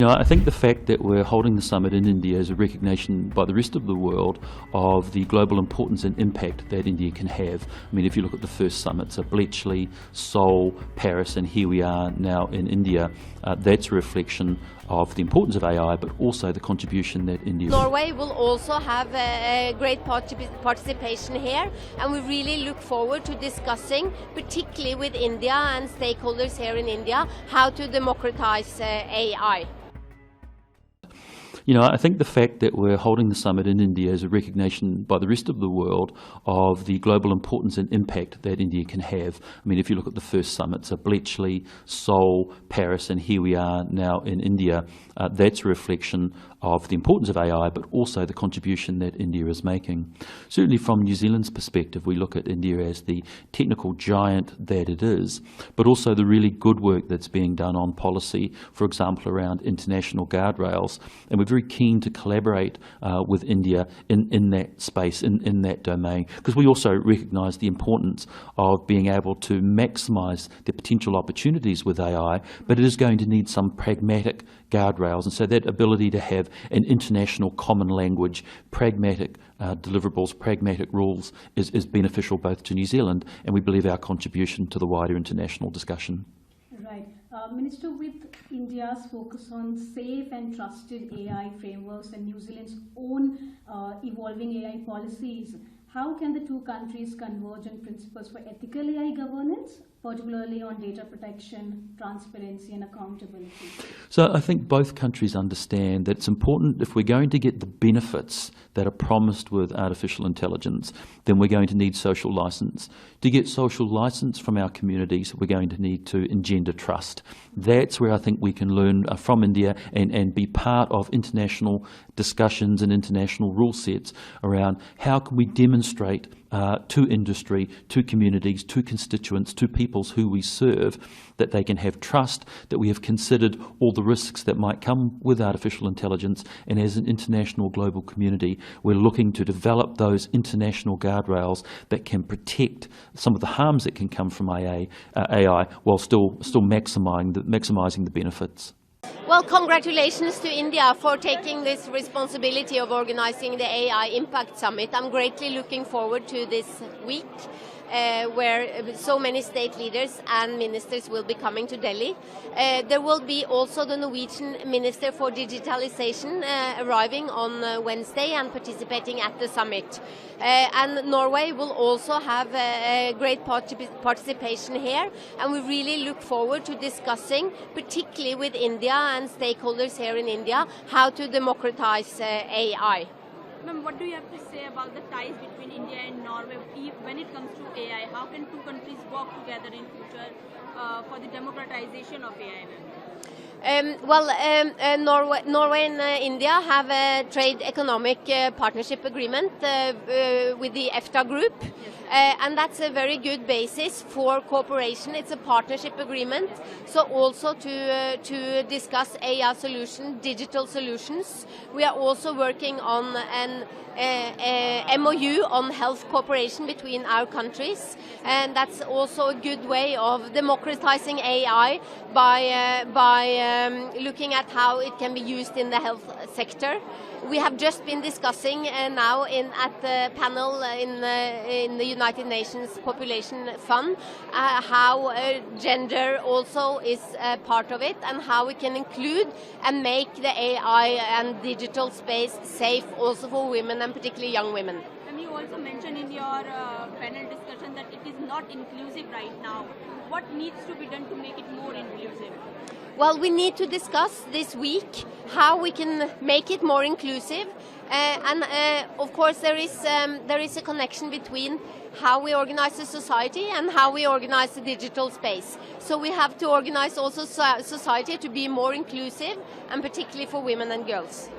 I think the fact that we're holding the summit in India is a recognition by the rest of the world of the global importance and impact that India can have. I mean, if you look at the first summits, so Bletchley, Seoul, Paris, and here we are now in India, that's a reflection of the importance of AI, but also the contribution that India... Norway will also have a great participation here, and we really look forward to discussing, particularly with India and stakeholders here in India, how to democratize AI. I think the fact that we're holding the summit in India is a recognition by the rest of the world of the global importance and impact that India can have. I mean, if you look at the first summit, so Bletchley, Seoul, Paris, and here we are now in India, that's a reflection of the importance of AI, but also the contribution that India is making. Certainly from New Zealand's perspective, we look at India as the technical giant that it is, but also the really good work that's being done on policy, for example, around international guardrails. And we're very keen to collaborate with India in that space, in that domain, because we also recognise the importance of being able to maximise the potential opportunities with AI, but it is going to need some pragmatic guardrails. And so that ability to have an international common language, pragmatic deliverables, pragmatic rules is beneficial both to New Zealand and we believe our contribution to the wider international discussion. Right. Minister, with India's focus on safe and trusted AI frameworks and New Zealand's own evolving AI policies, how can the two countries converge on principles for ethical AI governance, particularly on data protection, transparency and accountability? So I think both countries understand that it's important, if we're going to get the benefits that are promised with artificial intelligence, then we're going to need social license. To get social license from our communities, we're going to need to engender trust. That's where I think we can learn from India and be part of international discussions and international rule sets around how can we demonstrate to industry, to communities, to constituents, to peoples who we serve, that they can have trust, that we have considered all the risks that might come with artificial intelligence, and as an international global community, we're looking to develop those international guardrails that can protect some of the harms that can come from AI while still maximising the benefits. Well, congratulations to India for taking this responsibility of organizing the AI Impact Summit. I'm greatly looking forward to this week where so many state leaders and ministers will be coming to Delhi. There will be also the Norwegian Minister for Digitalization arriving on Wednesday and participating at the summit. And Norway will also have a great participation here, and we really look forward to discussing, particularly with India and stakeholders here in India, how to democratize AI. Ma'am, what do you have to say about the ties between India and Norway when it comes to AI? How can two countries work together in future for the democratization of AI? Norway and India have a trade economic partnership agreement with the EFTA group, and that's a very good basis for cooperation. It's a partnership agreement, so also to discuss AI solutions, digital solutions. We are also working on an MOU on health cooperation between our countries, and that's also a good way of democratizing AI by looking at how it can be used in the health sector. We have just been discussing now at the panel in the United Nations Population Fund how gender also is a part of it, and how we can include and make the AI and digital space safe also for women, and particularly young women. And you also mentioned in your panel discussion that it is not inclusive right now. What needs to be done to make it more inclusive? Well, we need to discuss this week how we can make it more inclusive, and of course there is a connection between how we organize the society and how we organize the digital space. So we have to organize also society to be more inclusive, and particularly for women and girls.